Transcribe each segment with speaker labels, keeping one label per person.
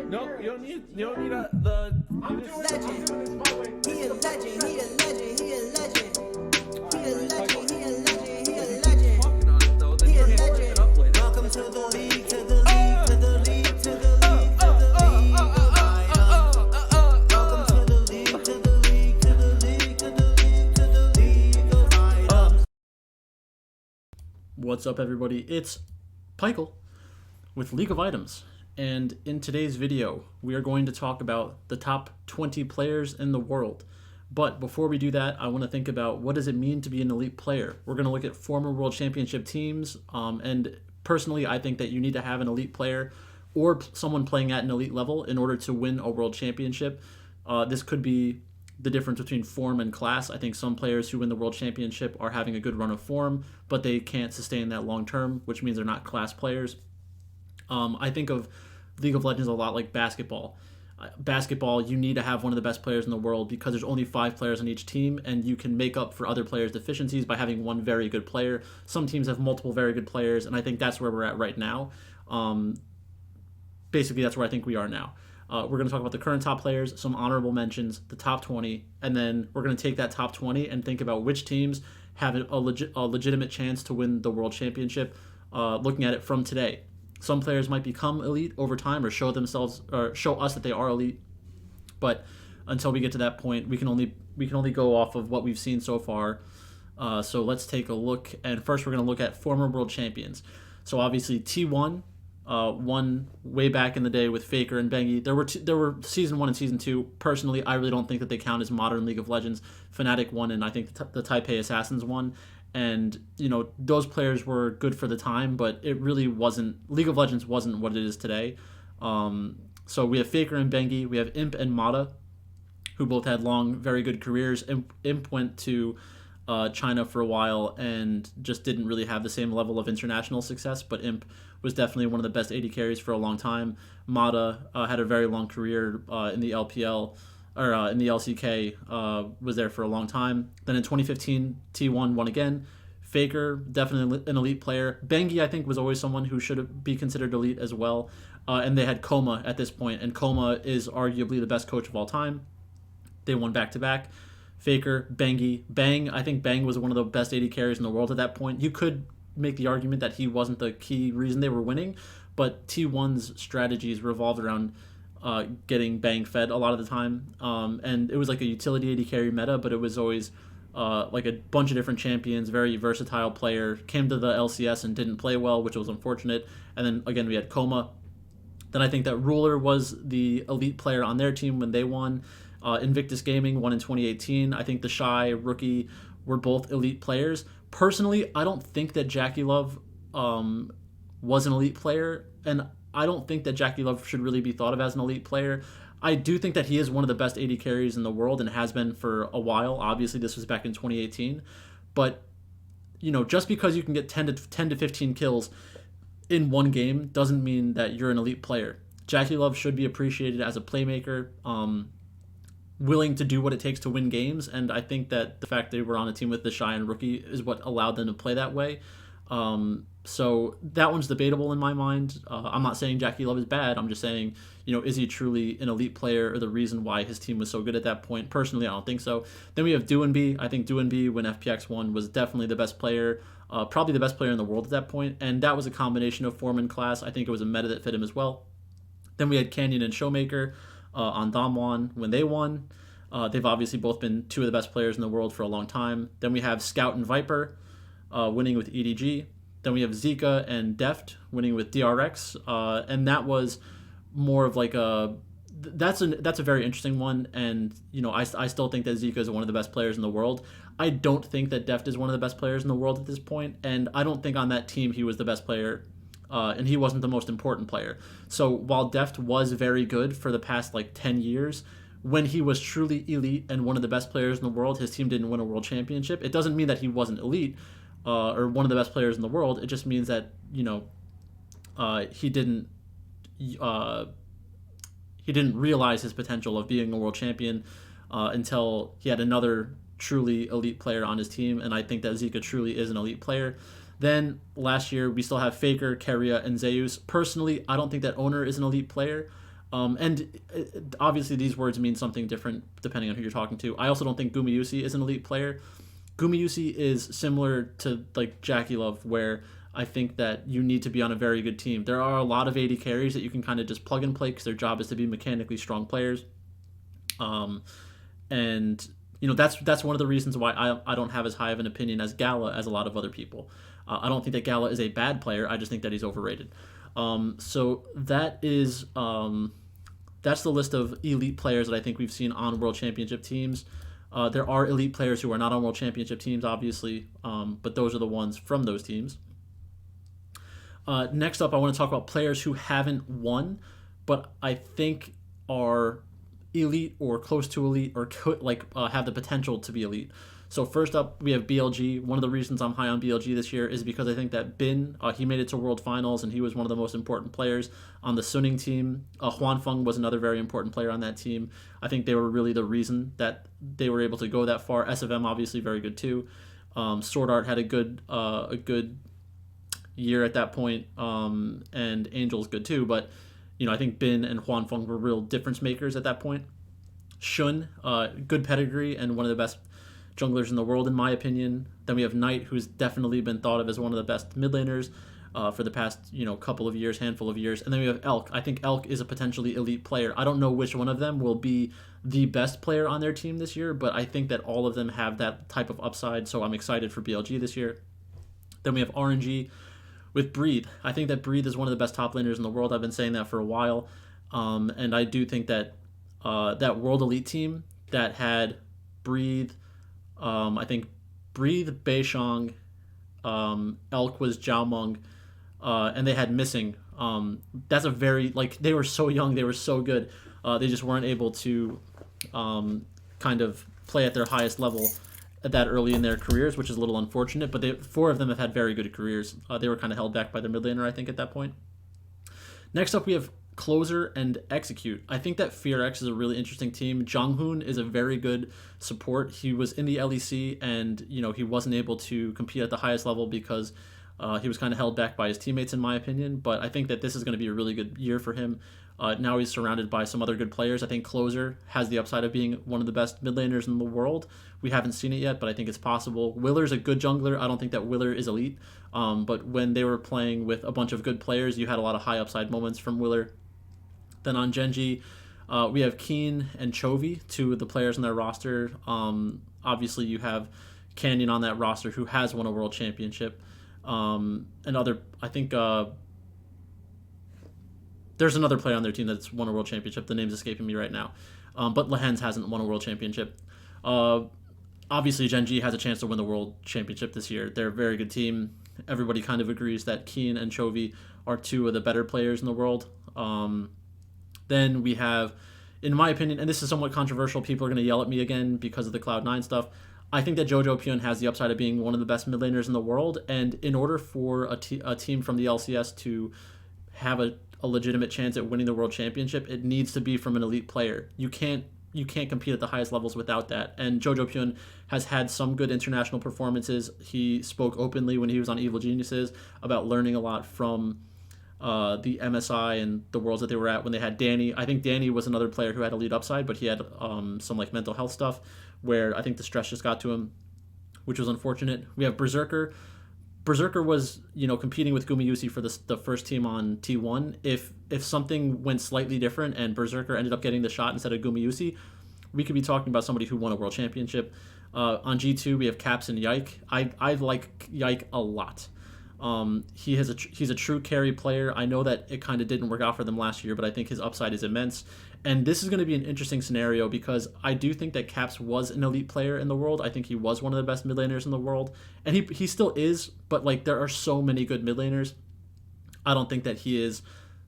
Speaker 1: No, you don't need the.
Speaker 2: I'm doing this my way.
Speaker 3: He a legend, he a legend, he a legend. He a legend, he a legend, he a legend.
Speaker 1: Talking on it though, then
Speaker 3: He a
Speaker 1: you're putting it
Speaker 3: legend.
Speaker 1: up later.
Speaker 3: Welcome to the league, to the league, to the league, to the league, to the league of items. Welcome to the league, to the league, to the league, to the league, to the league of items.
Speaker 4: What's up, everybody? It's Pikel with League of Items, and in today's video we are going to talk about the top 20 players in the world. But before we do that, I want to think about what does it mean to be an elite player. We're going to look at former World Championship teams, and personally I think that you need to have an elite player or someone playing at an elite level in order to win a World Championship. This could be the difference between form and class. I think some players who win the World Championship are having a good run of form, but they can't sustain that long term, which means they're not class players. I think of League of Legends a lot like basketball. Basketball, you need to have one of the best players in the world because there's only 5 players on each team, and you can make up for other players' deficiencies by having one very good player. Some teams have multiple very good players, and I think that's where we're at right now. Basically, that's where I think we are now. We're going to talk about the current top players, some honorable mentions, the top 20, and then we're going to take that top 20 and think about which teams have a legitimate chance to win the World Championship, looking at it from today. Some players might become elite over time or show themselves or show us that they are elite, but until we get to that point, we can only go off of what we've seen so far. So let's take a look, and first we're going to look at former world champions. So obviously T1 won way back in the day with Faker and Bengi. There were season 1 and season 2. Personally, I really don't think that they count as modern League of Legends. Fnatic won, and I think the Taipei Assassins won. And, those players were good for the time, but it really wasn't, League of Legends wasn't what it is today. So we have Faker and Bengi, we have Imp and Mata, who both had long, very good careers. Imp went to China for a while and just didn't really have the same level of international success, but Imp was definitely one of the best AD carries for a long time. Mata had a very long career in the LPL, or in the LCK, was there for a long time. Then in 2015, T1 won again. Faker, definitely an elite player. Bengi, I think, was always someone who should be considered elite as well. And they had Koma at this point, and Koma is arguably the best coach of all time. They won back-to-back. Faker, Bengi, Bang. I think Bang was one of the best AD carries in the world at that point. You could make the argument that he wasn't the key reason they were winning, but T1's strategies revolved around getting Bang fed a lot of the time, and it was like a utility AD carry meta, but it was always like a bunch of different champions, very versatile player, came to the LCS and didn't play well, which was unfortunate. And then again we had Koma. Then I think that Ruler was the elite player on their team when they won. Invictus Gaming won in 2018. I think the Shy, Rookie were both elite players. Personally, I don't think that Jackie Love was an elite player, and I don't think that Jackie Love should really be thought of as an elite player. I do think that he is one of the best AD carries in the world and has been for a while. Obviously, this was back in 2018. But, just because you can get 10 to 15 kills in one game doesn't mean that you're an elite player. Jackie Love should be appreciated as a playmaker, willing to do what it takes to win games, and I think that the fact they were on a team with the Shy and Rookie is what allowed them to play that way. So that one's debatable in my mind. I'm not saying Jackie Love is bad. I'm just saying, is he truly an elite player or the reason why his team was so good at that point? Personally, I don't think so. Then we have Douanby. I think Douanby, when FPX won, was definitely the best player, probably the best player in the world at that point, and that was a combination of form and class. I think it was a meta that fit him as well. Then we had Canyon and Showmaker on Damwon when they won. They've obviously both been 2 of the best players in the world for a long time. Then we have Scout and Viper winning with EDG. Then we have Zika and Deft winning with DRX, and that was more of like that's a very interesting one. And I still think that Zika is one of the best players in the world. I don't think that Deft is one of the best players in the world at this point, and I don't think on that team he was the best player. And he wasn't the most important player. So while Deft was very good for the past 10 years, when he was truly elite and one of the best players in the world, his team didn't win a world championship. It doesn't mean that he wasn't elite or one of the best players in the world. It just means that he didn't realize his potential of being a world champion until he had another truly elite player on his team. And I think that Zika truly is an elite player. Then last year we still have Faker, Keria, and Zeus. Personally, I don't think that Owner is an elite player. Obviously these words mean something different depending on who you're talking to. I also don't think Gumayusi is an elite player. Gumayusi is similar to like Jackie Love, where I think that you need to be on a very good team. There are a lot of AD carries that you can kind of just plug and play because their job is to be mechanically strong players. And that's one of the reasons why I don't have as high of an opinion as Gala as a lot of other people. I don't think that Gala is a bad player. I just think that he's overrated. So that's the list of elite players that I think we've seen on World Championship teams. There are elite players who are not on World Championship teams, obviously, but those are the ones from those teams. Next up, I want to talk about players who haven't won, but I think are elite or close to elite or could have the potential to be elite. So first up, we have BLG. One of the reasons I'm high on BLG this year is because I think that Bin, he made it to World Finals, and he was one of the most important players on the Suning team. Huan Feng was another very important player on that team. I think they were really the reason that they were able to go that far. SFM obviously very good too. Sword Art had a good year at that point, and Angel's good too. But I think Bin and Huan Feng were real difference makers at that point. Shun, good pedigree and one of the best junglers in the world, in my opinion. Then we have Knight, who's definitely been thought of as one of the best mid laners for the past couple of years, handful of years. And then we have Elk. I think Elk is a potentially elite player. I don't know which one of them will be the best player on their team this year, but I think that all of them have that type of upside, so I'm excited for BLG this year. Then we have RNG with Breathe. I think that Breathe is one of the best top laners in the world. I've been saying that for a while, and I do think that that World Elite team that had Breathe, I think Breathe, Beishang, Elk was Jiaomeng, and they had Missing. That's a very, they were so young, they were so good. They just weren't able to kind of play at their highest level at that early in their careers, which is a little unfortunate, but four of them have had very good careers. They were kind of held back by their mid laner, I think, at that point. Next up, we have Closer and Execute. I think that FearX is a really interesting team. Jonghoon is a very good support. He was in the LEC, and he wasn't able to compete at the highest level because he was kind of held back by his teammates, in my opinion. But I think that this is going to be a really good year for him. Now he's surrounded by some other good players. I think Closer has the upside of being one of the best mid laners in the world. We haven't seen it yet, but I think it's possible. Willer's a good jungler. I don't think that Willer is elite. But when they were playing with a bunch of good players, you had a lot of high upside moments from Willer. Then on Genji, we have Keen and Chovy, two of the players on their roster. Obviously, you have Canyon on that roster, who has won a world championship. There's another player on their team that's won a world championship. The name's escaping me right now. But Lehens hasn't won a world championship. Obviously, Genji has a chance to win the world championship this year. They're a very good team. Everybody kind of agrees that Keen and Chovy are two of the better players in the world. Then we have, in my opinion, and this is somewhat controversial, people are going to yell at me again because of the Cloud9 stuff. I think that Jojo Pyun has the upside of being one of the best mid laners in the world, and in order for a team from the LCS to have a legitimate chance at winning the world championship, it needs to be from an elite player. You can't compete at the highest levels without that. And Jojo Pyun has had some good international performances. He spoke openly when he was on Evil Geniuses about learning a lot from the MSI and the worlds that they were at when they had Danny. I think Danny was another player who had elite upside, but he had some mental health stuff where I think the stress just got to him, which was unfortunate. We have Berserker. Berserker was, competing with Gumayusi for the first team on T1. If something went slightly different and Berserker ended up getting the shot instead of Gumayusi, we could be talking about somebody who won a world championship. On G2, we have Caps and Yike. I like Yike a lot. He's a true carry player. I know that it kind of didn't work out for them last year, but I think his upside is immense. And this is going to be an interesting scenario because I do think that Caps was an elite player in the world. I think he was one of the best mid laners in the world, and he still is. But there are so many good mid laners. I don't think that he is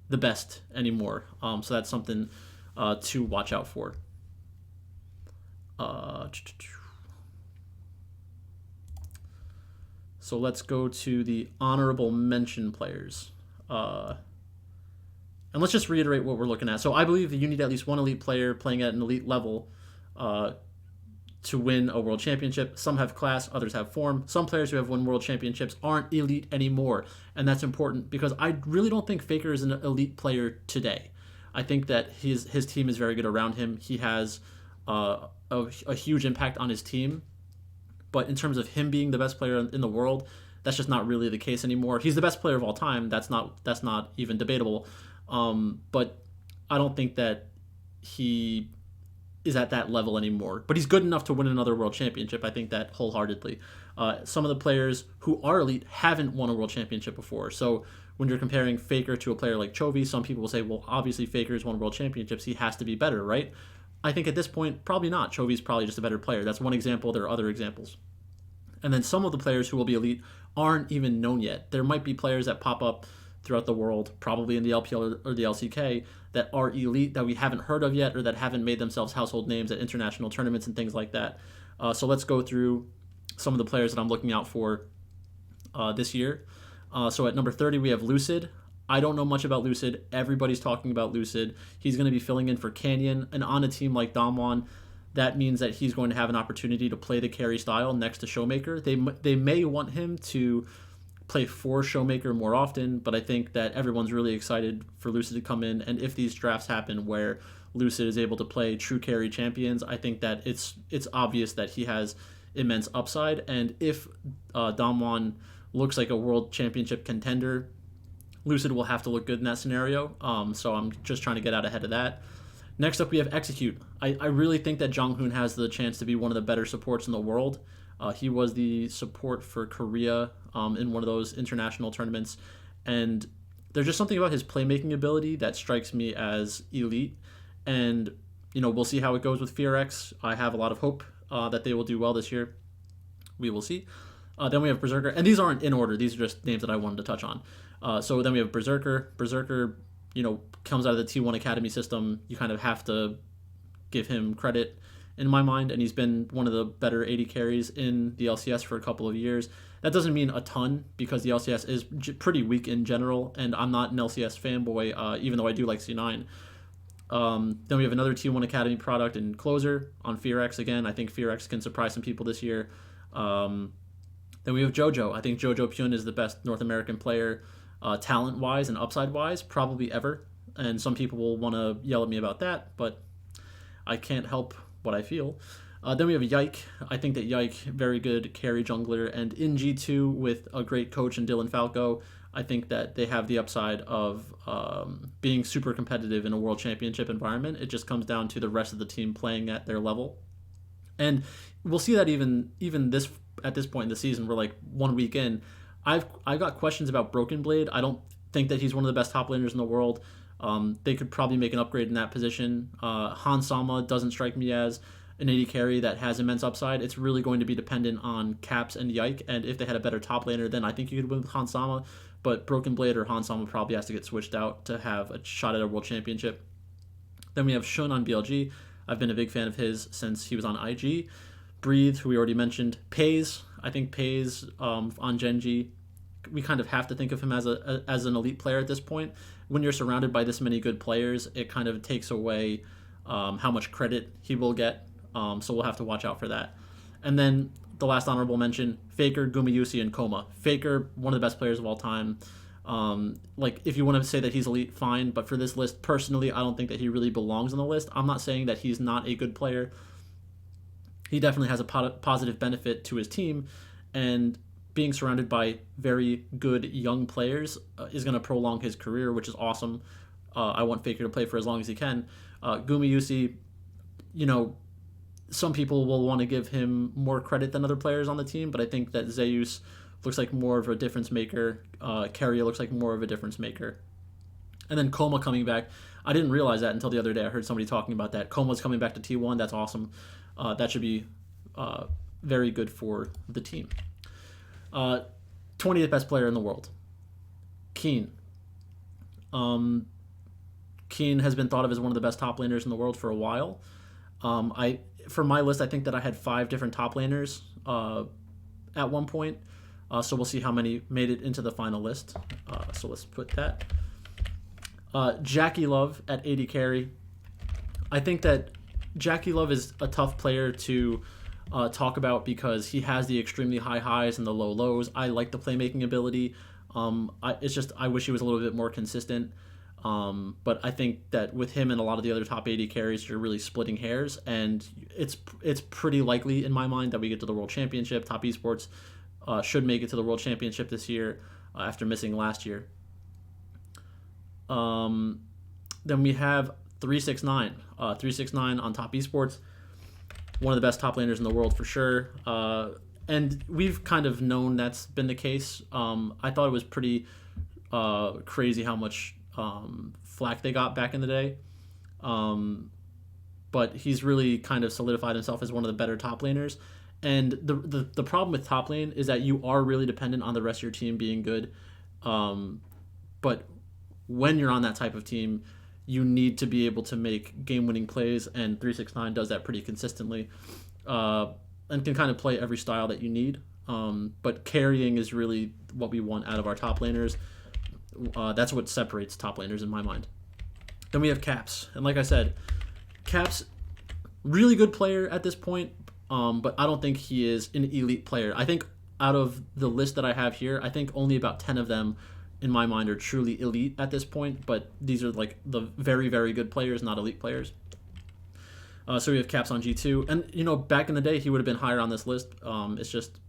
Speaker 4: the best anymore. So that's something to watch out for. So let's go to the honorable mention players. And let's just reiterate what we're looking at. So I believe that you need at least one elite player playing at an elite level to win a world championship. Some have class, others have form. Some players who have won world championships aren't elite anymore, and that's important because I really don't think Faker is an elite player today. I think that his team is very good around him. He has a huge impact on his team. But in terms of him being the best player in the world, that's just not really the case anymore. He's the best player of all time. That's not even debatable. But I don't think that he is at that level anymore. But he's good enough to win another world championship. I think that wholeheartedly. Some of the players who are elite haven't won a world championship before. So when you're comparing Faker to a player like Chovy, some people will say, well, obviously Faker's won world championships. He has to be better, right? I think at this point, probably not. Chovy's probably just a better player. That's one example. There are other examples. And then some of the players who will be elite aren't even known yet. There might be players that pop up throughout the world, probably in the LPL or the LCK, that are elite that we haven't heard of yet or that haven't made themselves household names at international tournaments and things like that. So let's go through some of the players that I'm looking out for this year. So at number 30, we have Lucid. I don't know much about Lucid. Everybody's talking about Lucid. He's going to be filling in for Canyon. And on a team like Damwon, that means that he's going to have an opportunity to play the carry style next to Showmaker. They may want him to play for Showmaker more often, but I think that everyone's really excited for Lucid to come in. And if these drafts happen where Lucid is able to play true carry champions, I think that it's obvious that he has immense upside. And if Damwon looks like a world championship contender, Lucid will have to look good in that scenario. So I'm just trying to get out ahead of that. Next up, we have Execute. I really think that Jonghoon has the chance to be one of the better supports in the world. He was the support for Korea in one of those international tournaments. And there's just something about his playmaking ability that strikes me as elite. And, we'll see how it goes with FearX. I have a lot of hope that they will do well this year. We will see. Then we have Berserker. And these aren't in order. These are just names that I wanted to touch on. So then we have Berserker. Berserker, comes out of the T1 Academy system. You kind of have to give him credit in my mind, and he's been one of the better 80 carries in the LCS for a couple of years. That doesn't mean a ton because the LCS is pretty weak in general, and I'm not an LCS fanboy, even though I do like C9. Then we have another T1 Academy product in Closer on FearX again. I think FearX can surprise some people this year. Then we have JoJo. I think JoJo Pyun is the best North American player talent-wise and upside-wise, probably ever. And some people will want to yell at me about that, but I can't help what I feel. Then we have Yike. I think that Yike, very good carry jungler. And in G2 with a great coach in Dylan Falco, I think that they have the upside of being super competitive in a world championship environment. It just comes down to the rest of the team playing at their level. And we'll see that even this at this point in the season, we're like 1 week in. I've got questions about Broken Blade. I don't think that he's one of the best top laners in the world. They could probably make an upgrade in that position. Han Sama doesn't strike me as an AD carry that has immense upside. It's really going to be dependent on Caps and Yike, and if they had a better top laner, then I think you could win with Han Sama. But Broken Blade or Han Sama probably has to get switched out to have a shot at a world championship. Then we have Shun on BLG. I've been a big fan of his since he was on IG. Breathe, who we already mentioned. Pays, I think Pays on Genji, we kind of have to think of him as an elite player at this point. When you're surrounded by this many good players, it kind of takes away how much credit he will get. So we'll have to watch out for that. And then the last honorable mention, Faker, Gumayusi, and Koma. Faker, one of the best players of all time. If you want to say that he's elite, fine. But for this list, personally, I don't think that he really belongs on the list. I'm not saying that he's not a good player. He definitely has a positive benefit to his team. And being surrounded by very good young players is going to prolong his career, which is awesome. I want Faker to play for as long as he can. Gumayusi, some people will want to give him more credit than other players on the team, but I think that Zeus looks like more of a difference maker. Keria looks like more of a difference maker. And then Koma coming back. I didn't realize that until the other day. I heard somebody talking about that. Koma's coming back to T1. That's awesome. That should be very good for the team. 20th best player in the world. Keen. Keen has been thought of as one of the best top laners in the world for a while. For my list, I think that I had 5 different top laners at one point. So we'll see how many made it into the final list. So let's put that. Jackie Love at 80 carry. I think that Jackie Love is a tough player to talk about because he has the extremely high highs and the low lows. I like the playmaking ability. I wish he was a little bit more consistent. But I think that with him and a lot of the other top 80 carries, you're really splitting hairs, and it's pretty likely in my mind that we get to the World Championship. Top Esports should make it to the World Championship this year after missing last year. Then we have 369. 369 on Top Esports, one of the best top laners in the world for sure. And we've kind of known that's been the case. I thought it was pretty crazy how much flack they got back in the day. But he's really kind of solidified himself as one of the better top laners. And the problem with top lane is that you are really dependent on the rest of your team being good. But when you're on that type of team, you need to be able to make game-winning plays, and 369 does that pretty consistently, and can kind of play every style that you need. But carrying is really what we want out of our top laners. That's what separates top laners in my mind. Then we have Caps, and like I said, Caps, really good player at this point, but I don't think he is an elite player. I think out of the list that I have here, I think only about 10 of them in my mind are truly elite at this point, but these are like the very, very good players, not elite players. So we have Caps on G2, and back in the day he would have been higher on this list. It's just,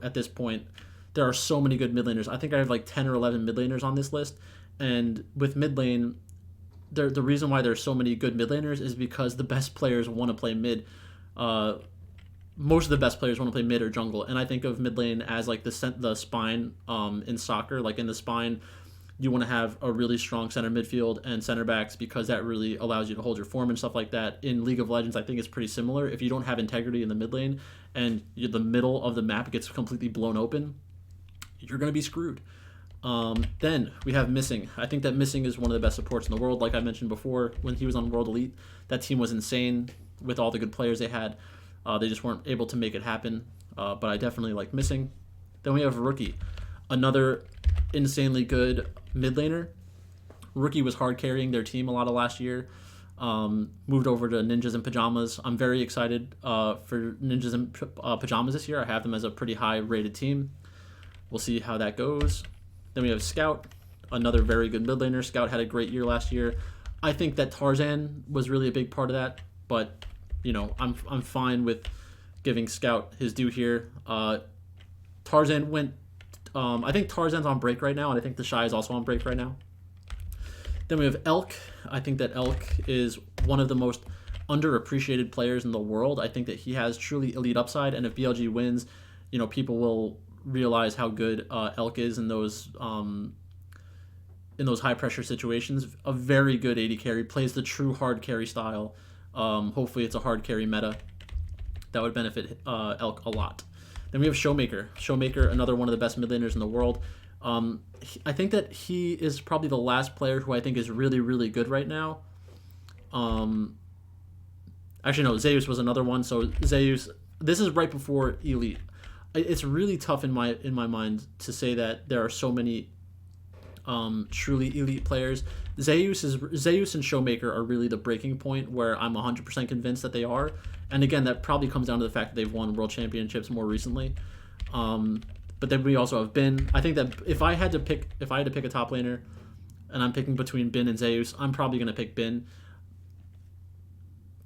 Speaker 4: at this point there are so many good mid laners. I think I have like 10 or 11 mid laners on this list, and with mid lane, the reason why there's so many good mid laners is because the best players want to play mid. Most of the best players want to play mid or jungle, and I think of mid lane as like the spine in soccer. Like in the spine, you want to have a really strong center midfield and center backs, because that really allows you to hold your form and stuff like that. In League of Legends, I think it's pretty similar. If you don't have integrity in the mid lane and the middle of the map gets completely blown open, you're going to be screwed. Then we have Missing. I think that Missing is one of the best supports in the world. Like I mentioned before, when he was on World Elite, that team was insane with all the good players they had. They just weren't able to make it happen, but I definitely like Missing. Then we have Rookie, another insanely good mid laner. Rookie was hard carrying their team a lot of last year. Moved over to Ninjas and Pajamas. I'm very excited for Ninjas and Pajamas this year. I have them as a pretty high rated team. We'll see how that goes. Then we have Scout, another very good mid laner. Scout had a great year last year. I think that Tarzan was really a big part of that, but I'm fine with giving Scout his due here. Tarzan went. I think Tarzan's on break right now, and I think the Shy is also on break right now. Then we have Elk. I think that Elk is one of the most underappreciated players in the world. I think that he has truly elite upside, and if BLG wins, people will realize how good Elk is in those high pressure situations. A very good AD carry, plays the true hard carry style. Hopefully it's a hard carry meta that would benefit Elk a lot. Then we have Showmaker. Showmaker, another one of the best mid laners in the world. I think that he is probably the last player who I think is really, really good right now. Actually, no, Zeus was another one. So Zeus, this is right before Elite. It's really tough in my mind to say that there are so many truly elite players. Zeus and Showmaker are really the breaking point where I'm 100% convinced that they are. And again, that probably comes down to the fact that they've won world championships more recently. But then we also have Bin. I think that if I had to pick a top laner, and I'm picking between Bin and Zeus, I'm probably going to pick Bin.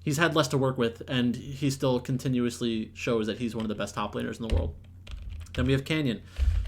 Speaker 4: He's had less to work with, and he still continuously shows that he's one of the best top laners in the world. Then we have Canyon.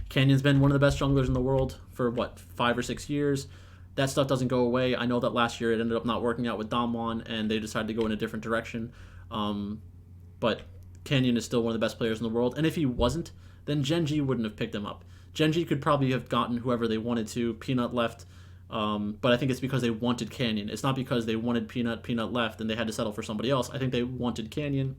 Speaker 4: Canyon's been one of the best junglers in the world for 5 or 6 years. That stuff doesn't go away. I know that last year it ended up not working out with Damwon, and they decided to go in a different direction. But Canyon is still one of the best players in the world, and if he wasn't, then Genji wouldn't have picked him up. Genji could probably have gotten whoever they wanted to. Peanut left, but I think it's because they wanted Canyon. It's not because they wanted Peanut left, and they had to settle for somebody else. I think they wanted Canyon.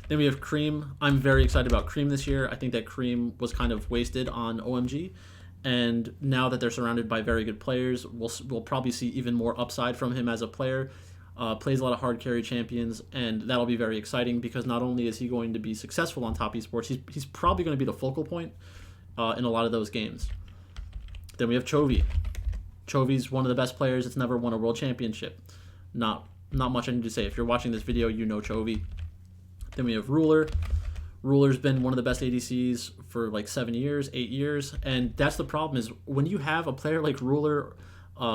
Speaker 4: Then we have Cream. I'm very excited about Cream this year. I think that Cream was kind of wasted on OMG, and now that they're surrounded by very good players, we'll probably see even more upside from him as a player. Plays a lot of hard carry champions, and that'll be very exciting because not only is he going to be successful on top esports, he's probably going to be the focal point in a lot of those games. Then we have Chovy. Chovy's one of the best players that's never won a world championship. Not much I need to say. If you're watching this video, you know Chovy. Then we have Ruler. Ruler's been one of the best ADCs for 7 years, 8 years, and that's the problem is when you have a player like Ruler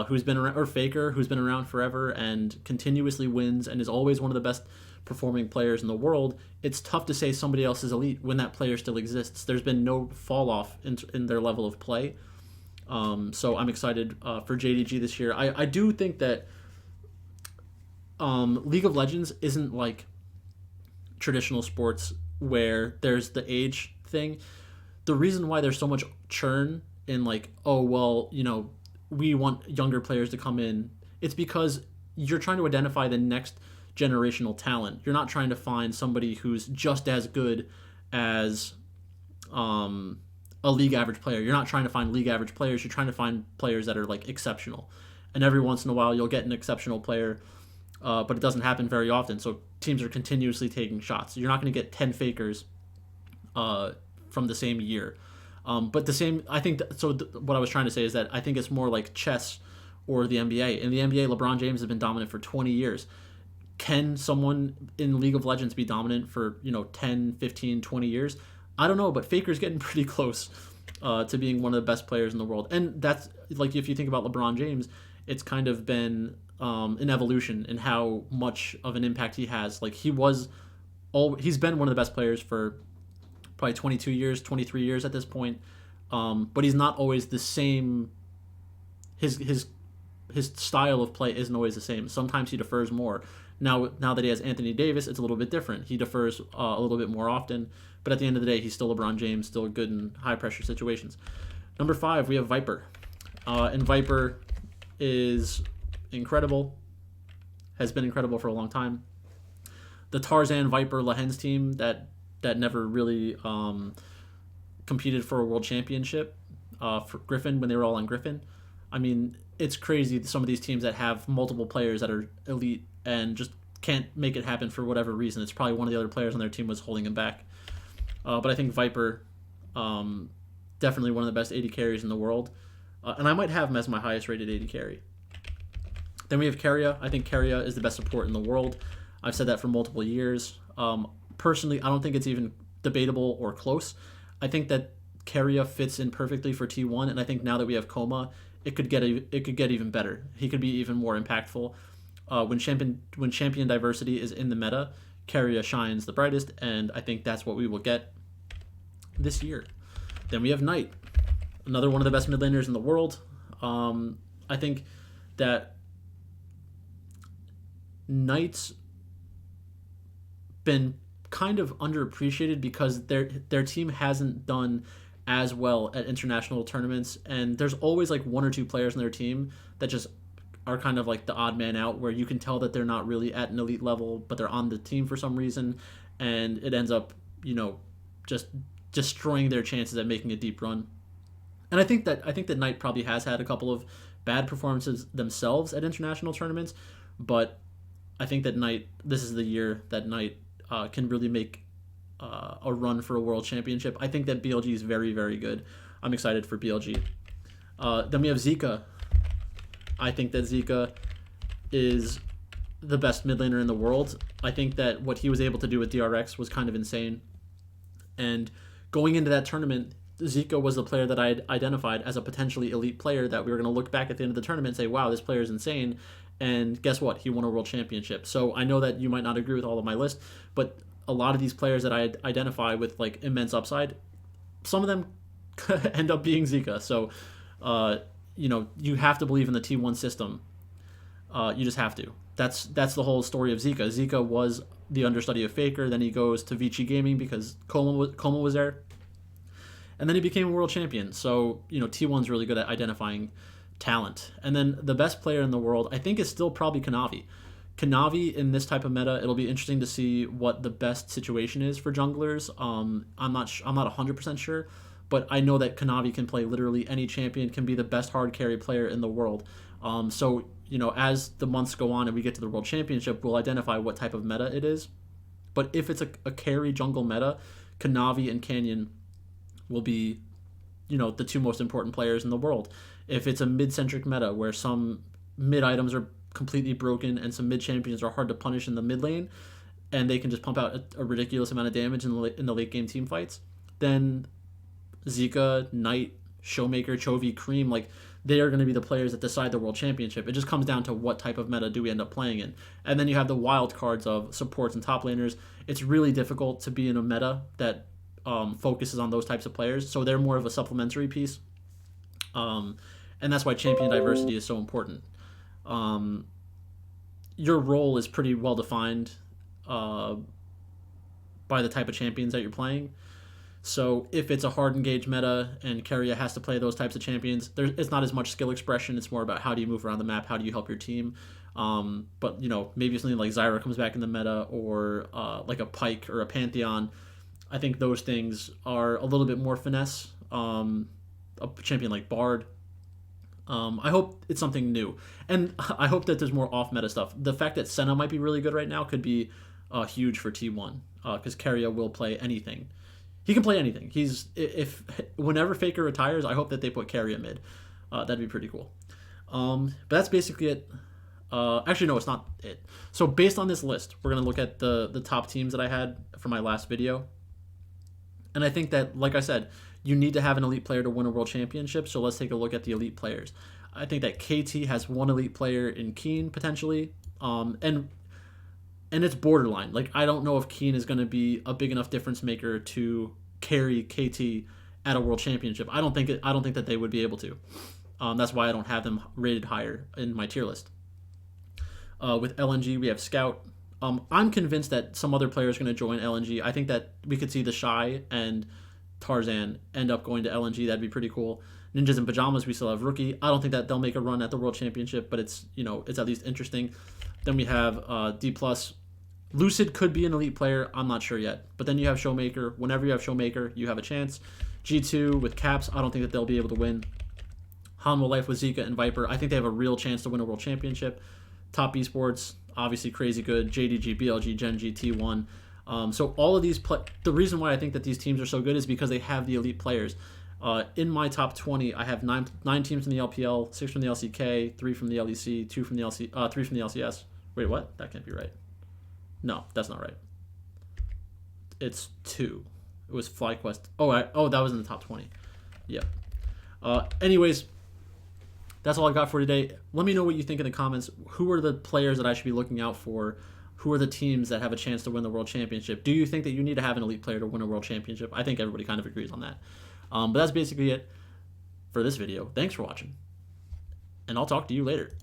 Speaker 4: who's been around, or Faker, who's been around forever and continuously wins and is always one of the best performing players in the world, it's tough to say somebody else is elite when that player still exists. There's been no fall off in their level of play. So I'm excited for JDG this year. I do think that League of Legends isn't like traditional sports where there's the age thing. The reason why there's so much churn in like, oh, well, we want younger players to come in, it's because you're trying to identify the next generational talent. You're not trying to find somebody who's just as good as a league average player. You're not trying to find league average players. You're trying to find players that are like exceptional. And every once in a while, you'll get an exceptional player, but it doesn't happen very often. So teams are continuously taking shots. You're not going to get 10 fakers from the same year. But the same, I think, what I was trying to say is that I think it's more like chess or the NBA. In the NBA, LeBron James has been dominant for 20 years. Can someone in League of Legends be dominant for, 10, 15, 20 years? I don't know, but Faker's getting pretty close to being one of the best players in the world. And that's, like, if you think about LeBron James, it's kind of been an evolution in how much of an impact he has. Like, he's been one of the best players for probably 22 years, 23 years at this point. But he's not always the same. His style of play isn't always the same. Sometimes he defers more. Now that he has Anthony Davis, it's a little bit different. He defers a little bit more often. But at the end of the day, he's still LeBron James, still good in high-pressure situations. Number 5, we have Viper. And Viper is incredible, has been incredible for a long time. The Tarzan Viper Lahens team that never really competed for a world championship for Griffin when they were all on Griffin. I mean, it's crazy, some of these teams that have multiple players that are elite and just can't make it happen for whatever reason. It's probably one of the other players on their team was holding him back. But I think Viper, definitely one of the best AD carries in the world. And I might have him as my highest rated AD carry. Then we have Keria. I think Keria is the best support in the world. I've said that for multiple years. Personally, I don't think it's even debatable or close. I think that Keria fits in perfectly for T1, and I think now that we have Coma, it could get even better. He could be even more impactful. When champion diversity is in the meta, Keria shines the brightest, and I think that's what we will get this year. Then we have Knight, another one of the best mid laners in the world. I think that Knight's been kind of underappreciated because their team hasn't done as well at international tournaments, and there's always like one or two players on their team that just are kind of like the odd man out, where you can tell that they're not really at an elite level, but they're on the team for some reason, and it ends up, just destroying their chances at making a deep run. And I think that Knight probably has had a couple of bad performances themselves at international tournaments, but I think that this is the year that Knight can really make a run for a world championship. I think that BLG is very, very good. I'm excited for BLG. Then we have Zika. I think that Zika is the best mid laner in the world. I think that what he was able to do with DRX was kind of insane. And going into that tournament, Zika was the player that I had identified as a potentially elite player that we were going to look back at the end of the tournament and say, wow, this player is insane. And guess what? He won a world championship. So I know that you might not agree with all of my list, but a lot of these players that I identify with like immense upside, some of them end up being Zika. So, you have to believe in the T1 system. You just have to. That's the whole story of Zika. Zika was the understudy of Faker. Then he goes to Vici Gaming because Coma was there. And then he became a world champion. So, T1's really good at identifying talent. And then the best player in the world, I think, is still probably Kanavi. Kanavi in this type of meta, it'll be interesting to see what the best situation is for junglers. I'm not 100% sure, but I know that Kanavi can play literally any champion, can be the best hard carry player in the world. So, as the months go on and we get to the World Championship, we'll identify what type of meta it is. But if it's a carry jungle meta, Kanavi and Canyon will be, the two most important players in the world. If it's a mid-centric meta where some mid items are completely broken and some mid champions are hard to punish in the mid lane, and they can just pump out a ridiculous amount of damage in the late game team fights, then Zika, Knight, Showmaker, Chovy, Cream, like they are going to be the players that decide the world championship. It just comes down to what type of meta do we end up playing in. And then you have the wild cards of supports and top laners. It's really difficult to be in a meta that focuses on those types of players. So they're more of a supplementary piece. And that's why champion diversity is so important. Your role is pretty well defined by the type of champions that you're playing. So if it's a hard engaged meta and Keria has to play those types of champions, it's not as much skill expression. It's more about how do you move around the map, how do you help your team. But maybe something like Zyra comes back in the meta, or like a Pyke or a Pantheon. I think those things are a little bit more finesse. A champion like Bard. I hope it's something new, and I hope that there's more off meta stuff. The fact that Senna might be really good right now could be huge for T1 because Keria will play anything. He can play anything. Whenever Faker retires, I hope that they put Keria mid. That'd be pretty cool. But that's basically it. Actually, no, it's not it. So based on this list, we're gonna look at the top teams that I had for my last video. And I think that, like I said, you need to have an elite player to win a world championship. So let's take a look at the elite players. I think that KT has one elite player in Keen potentially, and it's borderline. Like, I don't know if Keen is going to be a big enough difference maker to carry KT at a world championship. I don't think that they would be able to. That's why I don't have them rated higher in my tier list. With LNG, we have Scout. I'm convinced that some other player is going to join LNG. I think that we could see the Shy and Tarzan end up going to LNG. That'd be pretty cool. Ninjas in Pajamas, we still have Rookie. I don't think that they'll make a run at the world championship, but it's at least interesting. Then we have D+. Lucid could be an elite player. I'm not sure yet. But then you have Showmaker. Whenever you have Showmaker, you have a chance. G2 with Caps, I don't think that they'll be able to win. Hanwha Life with Zika and Viper, I think they have a real chance to win a world championship. Top Esports, obviously crazy good. JDG, BLG, Gen.G, T1. So all of these, the reason why I think that these teams are so good is because they have the elite players. In my top 20, I have nine teams from the LPL, 6 from the LCK, 3 from the LEC, 3 from the LCS. Wait, what? That can't be right. No, that's not right. It's 2. It was FlyQuest. Oh, that was in the top 20. Yep. Anyways, that's all I got for today. Let me know what you think in the comments. Who are the players that I should be looking out for? Who are the teams that have a chance to win the world championship? Do you think that you need to have an elite player to win a world championship? I think everybody kind of agrees on that. But that's basically it for this video. Thanks for watching, and I'll talk to you later.